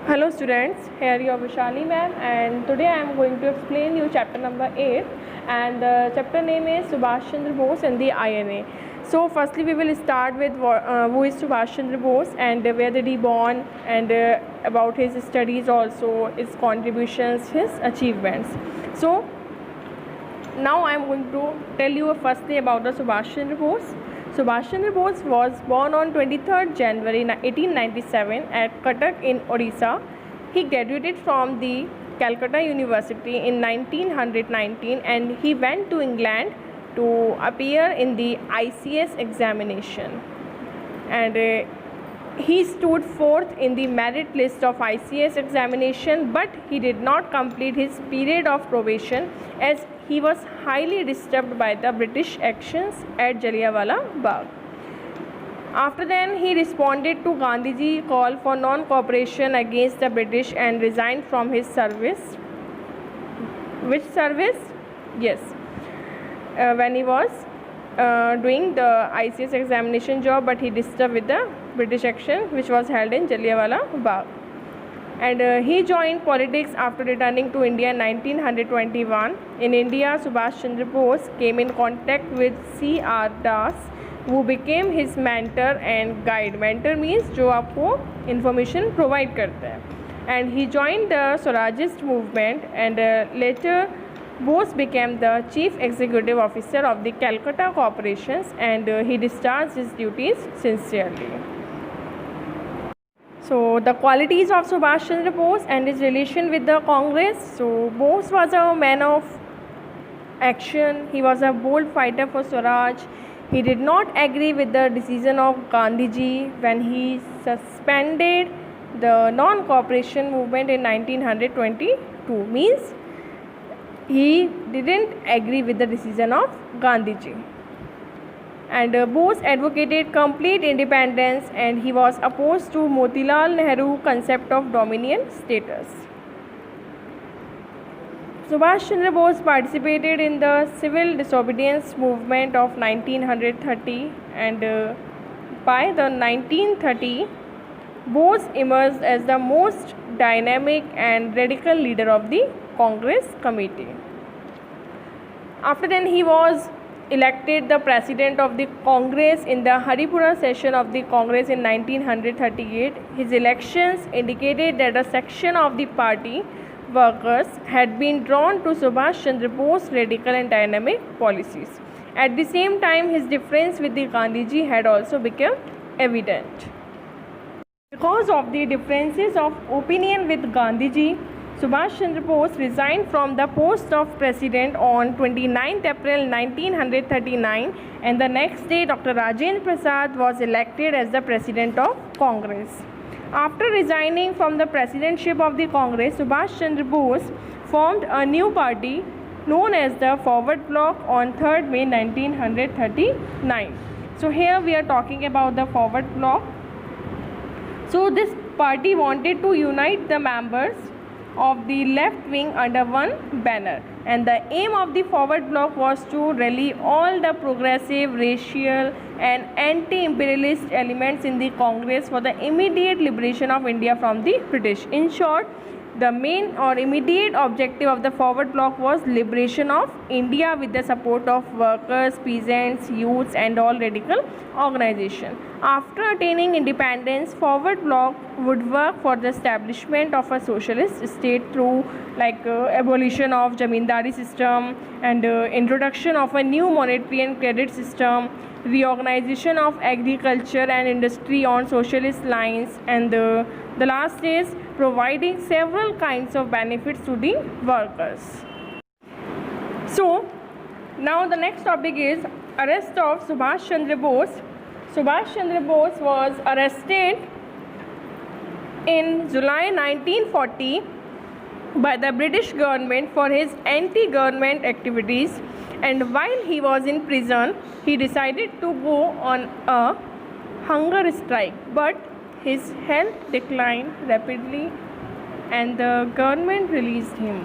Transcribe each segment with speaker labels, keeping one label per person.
Speaker 1: Hello students, here you are Vishali ma'am, and today I am going to explain you chapter number 8, and the chapter name is Subhash Chandra Bose and the INA. So firstly we will start with who is Subhash Chandra Bose and where did he born, and about his studies also, his contributions, his achievements. So now I am going to tell you firstly about the Subhash Chandra Bose. Subhash Chandra Bose was born on 23rd January 1897 at Cuttack in Odisha. He graduated from the Calcutta University in 1919 and he went to England to appear in the ICS examination. And he stood fourth in the merit list of ICS examination, but he did not complete his period of probation as he was highly disturbed by the British actions at Jallianwala Bagh. After then, he responded to Gandhiji's call for non-cooperation against the British and resigned from his service. Which service? Yes, when he was doing the ICS examination job, but he disturbed with the British action which was held in Jallianwala Bagh. And he joined politics after returning to India in 1921. In India, Subhash Chandra Bose came in contact with C.R. Das, who became his mentor and guide. Mentor means जो आपको information provide करता है. And he joined the Swarajist movement, and later Bose became the chief executive officer of the Calcutta Corporations, and he discharged his duties sincerely. So the qualities of Subhash Chandra Bose and his relation with the Congress. So Bose was a man of action. He was a bold fighter for Swaraj. He did not agree with the decision of Gandhiji when he suspended the non-cooperation movement in 1922. Means he didn't agree with the decision of Gandhiji. And Bose advocated complete independence, and he was opposed to Motilal Nehru concept of dominion status. Subhash Chandra Bose participated in the civil disobedience movement of 1930, and by the 1930, Bose emerged as the most dynamic and radical leader of the Congress committee. After then, he was elected the president of the Congress in the Haripura session of the Congress in 1938. His elections indicated that a section of the party workers had been drawn to Subhash Chandra Bose's radical and dynamic policies. At the same time, his difference with the Gandhiji had also become evident. Because of the differences of opinion with Gandhiji, Subhash Chandra Bose resigned from the post of president on 29th April 1939, and the next day Dr. Rajendra Prasad was elected as the president of Congress. After resigning from the presidentship of the Congress, Subhash Chandra Bose formed a new party known as the Forward Bloc on 3rd May 1939. So here we are talking about the Forward Bloc. So this party wanted to unite the members of the left wing under one banner, and the aim of the Forward Bloc was to rally all the progressive, racial and anti-imperialist elements in the Congress for the immediate liberation of India from the British. In short, the main or immediate objective of the Forward Bloc was liberation of India with the support of workers, peasants, youths and all radical organizations. After attaining independence, Forward Bloc would work for the establishment of a socialist state through abolition of Jamindari system, and introduction of a new monetary and credit system, reorganization of agriculture and industry on socialist lines, and the last is providing several kinds of benefits to the workers. So now the next topic is arrest of Subhash Chandra Bose. Subhash Chandra Bose was arrested in July 1940 by the British government for his anti-government activities, and while he was in prison, he decided to go on a hunger strike, but his health declined rapidly and the government released him.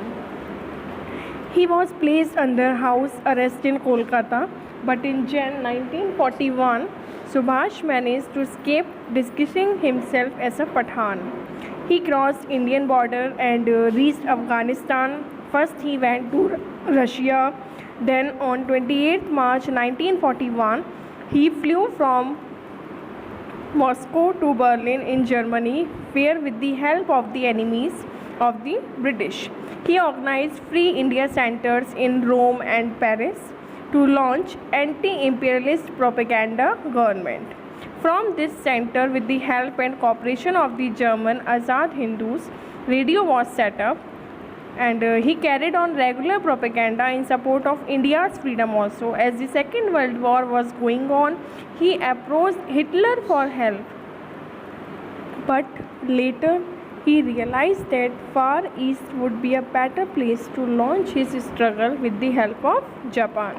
Speaker 1: He was placed under house arrest in Kolkata, but in Jan 1941, Subhash managed to escape disguising himself as a Pathan. He crossed Indian border and reached Afghanistan. First he went to Russia. Then on 28 March 1941, he flew from Moscow to Berlin in Germany, where with the help of the enemies of the British, he organized Free India centers in Rome and Paris to launch anti-imperialist propaganda government. From this center, with the help and cooperation of the German Azad Hindus, radio was set up, and he carried on regular propaganda in support of India's freedom also. As the Second World War was going on, he approached Hitler for help. But later he realized that Far East would be a better place to launch his struggle with the help of Japan.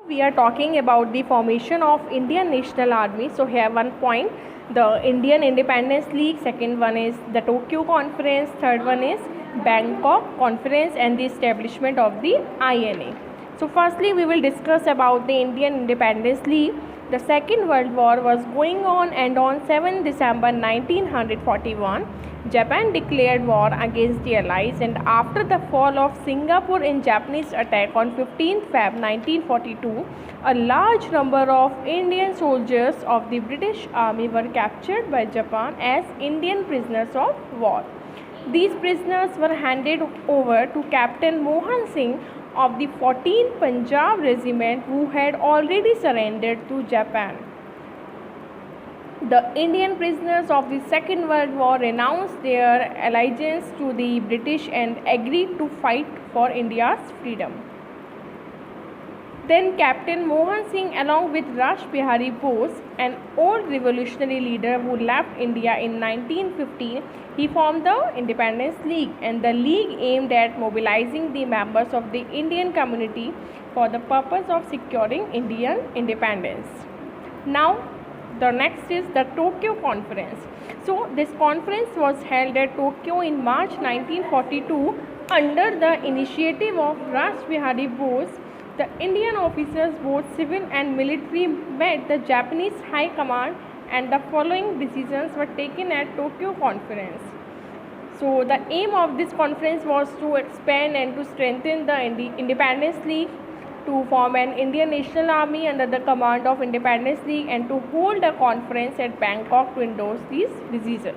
Speaker 1: We are talking about the formation of Indian National Army. So here one point, the Indian Independence League, second one is the Tokyo Conference, third one is Bangkok Conference, and the establishment of the INA. So firstly we will discuss about the Indian Independence League. The Second World War was going on, and on 7 December 1941, Japan declared war against the Allies, and after the fall of Singapore in Japanese attack on 15 Feb 1942, a large number of Indian soldiers of the British Army were captured by Japan as Indian prisoners of war. These prisoners were handed over to Captain Mohan Singh of the 14th Punjab Regiment, who had already surrendered to Japan. The Indian prisoners of the Second World War renounced their allegiance to the British and agreed to fight for India's freedom. Then Captain Mohan Singh, along with Rash Bihari Bose, an old revolutionary leader who left India in 1915, he formed the Independence League, and the league aimed at mobilizing the members of the Indian community for the purpose of securing Indian independence. Now, the next is the Tokyo Conference. So, this conference was held at Tokyo in March 1942 under the initiative of Rash Bihari Bose. The Indian officers, both civil and military, met the Japanese High Command, and the following decisions were taken at Tokyo Conference. So, the aim of this conference was to expand and to strengthen the Independence League, to form an Indian National Army under the command of Independence League, and to hold a conference at Bangkok to endorse these decisions.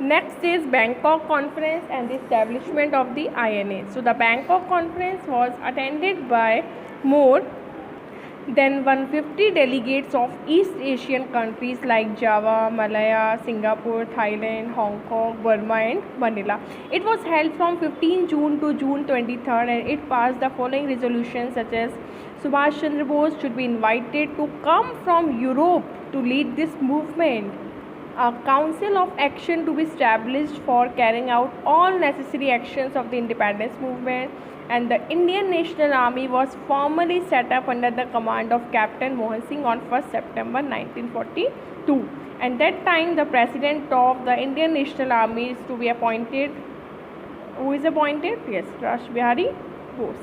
Speaker 1: Next is Bangkok Conference and the establishment of the INA. So the Bangkok Conference was attended by more than 150 delegates of East Asian countries like Java, Malaya, Singapore, Thailand, Hong Kong, Burma and Manila. It was held from 15 June to June 23rd, and it passed the following resolutions such as Subhash Chandra Bose should be invited to come from Europe to lead this movement. A council of action to be established for carrying out all necessary actions of the independence movement, and the Indian National Army was formally set up under the command of Captain Mohan Singh on 1st September 1942. And that time the president of the Indian National Army is to be appointed. Who is appointed? Yes, Rash Bihari Bose.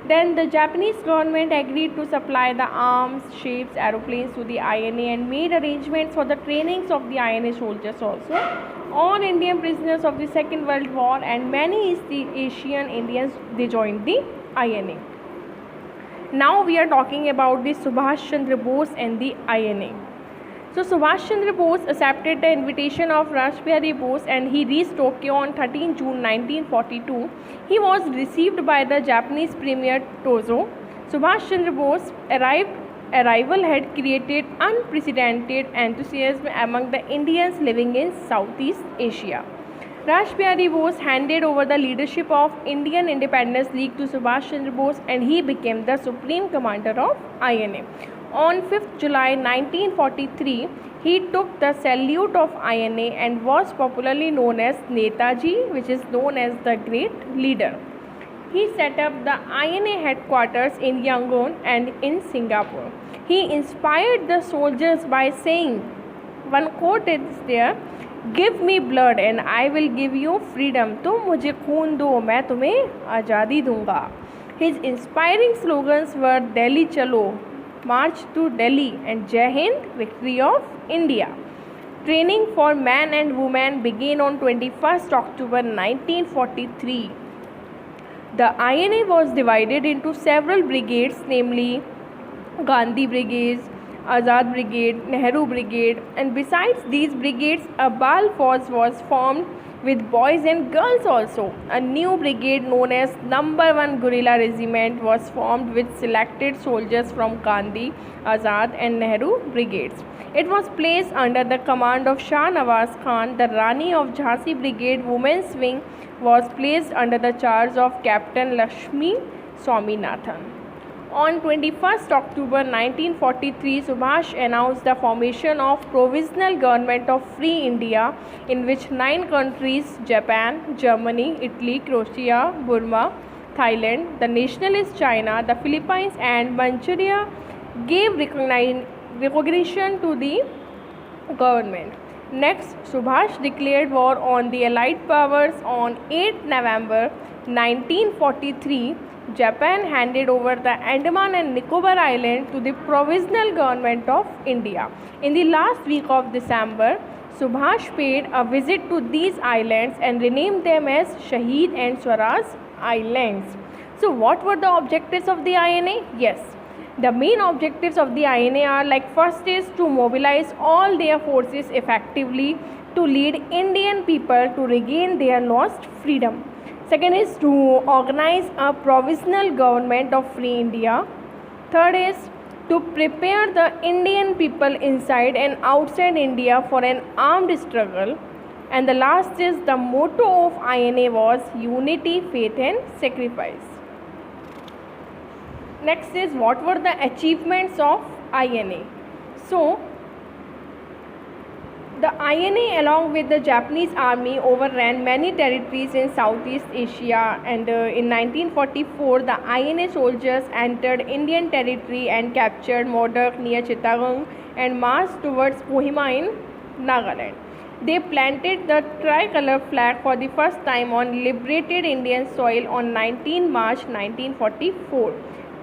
Speaker 1: Then the Japanese government agreed to supply the arms, ships, aeroplanes to the INA and made arrangements for the trainings of the INA soldiers also. All Indian prisoners of the Second World War and many East Asian Indians, they joined the INA. Now we are talking about the Subhash Chandra Bose and the INA. So Subhash Chandra Bose accepted the invitation of Rash Bihari Bose and he reached Tokyo on 13 June 1942. He was received by the Japanese Premier Tozo. Subhash Chandra Bose's arrival had created unprecedented enthusiasm among the Indians living in Southeast Asia. Rash Bihari Bose handed over the leadership of Indian Independence League to Subhash Chandra Bose and he became the supreme commander of INA. On 5th July 1943, he took the salute of INA and was popularly known as Netaji, which is known as the Great Leader. He set up the INA headquarters in Yangon and in Singapore. He inspired the soldiers by saying, one quote is there, "Give me blood and I will give you freedom." तुम मुझे खून दो, मैं तुम्हें आज़ादी दूंगा. His inspiring slogans were Delhi Chalo, March to Delhi, and Jai Hind, Victory of India. Training for men and women began on 21st October 1943. The INA was divided into several brigades, namely Gandhi Brigade, Azad Brigade, Nehru Brigade, and besides these brigades, a Bal Force was formed with boys and girls also. A new brigade known as Number 1 Guerrilla Regiment was formed with selected soldiers from Gandhi, Azad and Nehru brigades. It was placed under the command of Shah Nawaz Khan. The Rani of Jhansi Brigade Women's Wing was placed under the charge of Captain Lakshmi Swaminathan. On 21st October 1943, Subhash announced the formation of Provisional Government of Free India, in which 9 countries, Japan, Germany, Italy, Croatia, Burma, Thailand, the Nationalist China, the Philippines and Manchuria, gave recognition to the government. Next, Subhash declared war on the Allied powers on 8 November 1943. Japan handed over the Andaman and Nicobar Island to the Provisional Government of India. In the last week of December, Subhash paid a visit to these islands and renamed them as Shaheed and Swaraj Islands. So what were the objectives of the INA? Yes, the main objectives of the INA are first is to mobilize all their forces effectively to lead Indian people to regain their lost freedom. Second is to organize a provisional government of Free India. Third is to prepare the Indian people inside and outside India for an armed struggle. And the last is the motto of INA was unity, faith and sacrifice. Next is what were the achievements of INA. So the INA along with the Japanese army overran many territories in Southeast Asia, and in 1944 the INA soldiers entered Indian territory and captured Modak near Chittagong and marched towards Kohima in Nagaland. They planted the tricolor flag for the first time on liberated Indian soil on 19 March 1944.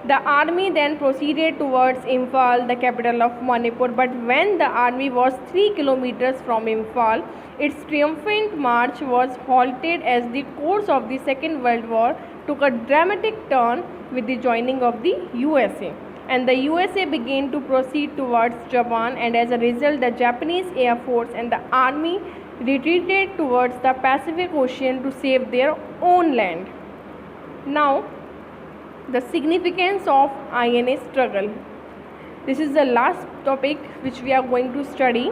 Speaker 1: The army then proceeded towards Imphal, the capital of Manipur, but when the army was 3 kilometers from Imphal, its triumphant march was halted as the course of the Second World War took a dramatic turn with the joining of the USA. And the USA began to proceed towards Japan, and as a result the Japanese Air Force and the army retreated towards the Pacific Ocean to save their own land. Now, the significance of INA struggle. This is the last topic which we are going to study.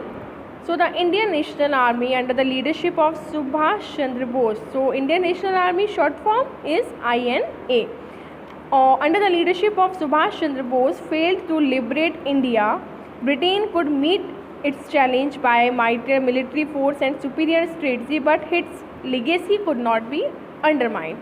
Speaker 1: So the Indian National Army under the leadership of Subhash Chandra Bose. So Indian National Army short form is INA. Under the leadership of Subhash Chandra Bose failed to liberate India. Britain could meet its challenge by mightier military force and superior strategy, but its legacy could not be undermined.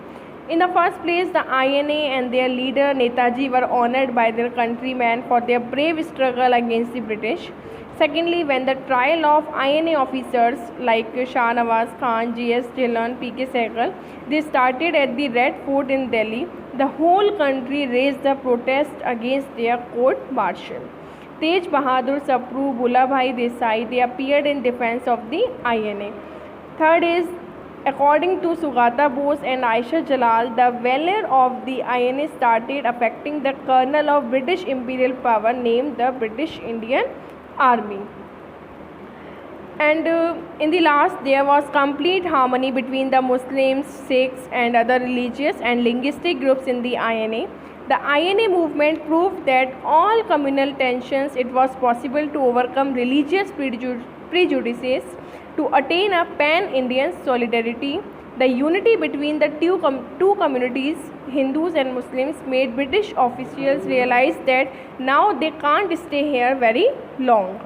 Speaker 1: In the first place, the INA and their leader Netaji were honored by their countrymen for their brave struggle against the British. Secondly, when the trial of INA officers like Shah Nawaz Khan, G.S. Dillon, P.K. Sehgal, they started at the Red Fort in Delhi, the whole country raised a protest against their court-martial. Tej Bahadur Sapru, Bhulabhai Desai, they appeared in defense of the INA. Third is, according to Sugata Bose and Aisha Jalal, the valor of the INA started affecting the kernel of British imperial power named the British Indian Army. And in the last, there was complete harmony between the Muslims, Sikhs and other religious and linguistic groups in the INA. The INA movement proved that all communal tensions, it was possible to overcome religious prejudices to attain a pan-Indian solidarity. The unity between the two communities, Hindus and Muslims, made British officials realize that now they can't stay here very long.